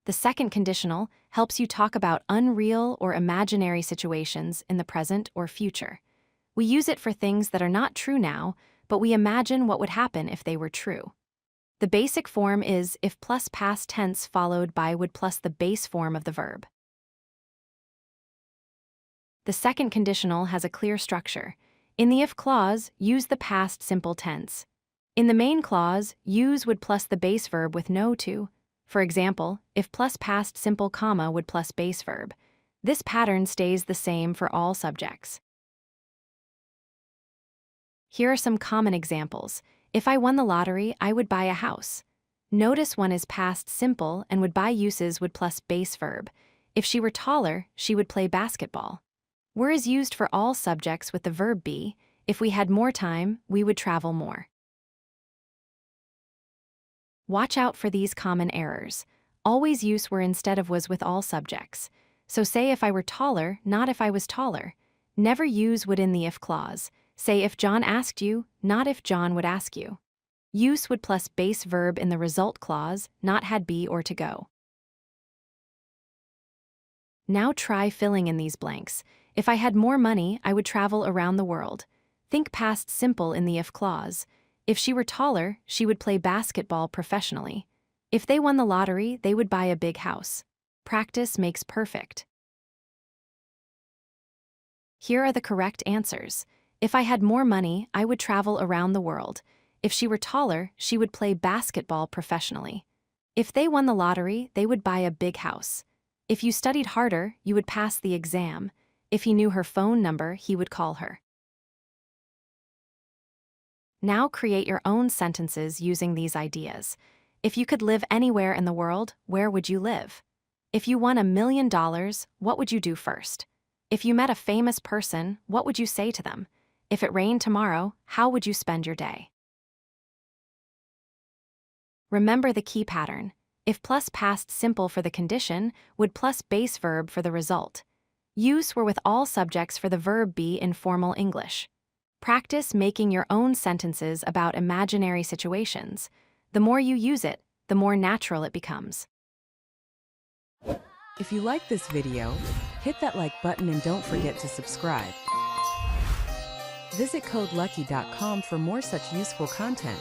The second conditional helps you talk about unreal or imaginary situations in the present or future. We use it for things that are not true now, but we imagine what would happen if they were true. The basic form is if plus past tense followed by would plus the base form of the verb. The second conditional has a clear structure. In the if clause, use the past simple tense. In the main clause, use would plus the base verb with no to. For example, if plus past simple comma would plus base verb. This pattern stays the same for all subjects. Here are some common examples. If I won the lottery, I would buy a house. Notice one is past simple and would buy uses would plus base verb. If she were taller, she would play basketball. Were is used for all subjects with the verb be. If we had more time, we would travel more. Watch out for these common errors. Always use were instead of was with all subjects. So say if I were taller, not if I was taller. Never use would in the if clause. Say if John asked you, not if John would ask you. Use would plus base verb in the result clause, not had be or to go. Now try filling in these blanks. If I had more money, I would travel around the world. Think past simple in the if clause. If she were taller, she would play basketball professionally. If they won the lottery, they would buy a big house. Practice makes perfect. Here are the correct answers. If I had more money, I would travel around the world. If she were taller, she would play basketball professionally. If they won the lottery, they would buy a big house. If you studied harder, you would pass the exam. If he knew her phone number, he would call her. Now create your own sentences using these ideas. If you could live anywhere in the world, where would you live? If you won $1 million, what would you do first? If you met a famous person, what would you say to them? If it rained tomorrow, how would you spend your day? Remember the key pattern. If plus past simple for the condition, would plus base verb for the result. Use were with all subjects for the verb be in formal English. Practice making your own sentences about imaginary situations. The more you use it, the more natural it becomes. If you like this video, hit that like button and don't forget to subscribe. Visit codelucky.com for more such useful content.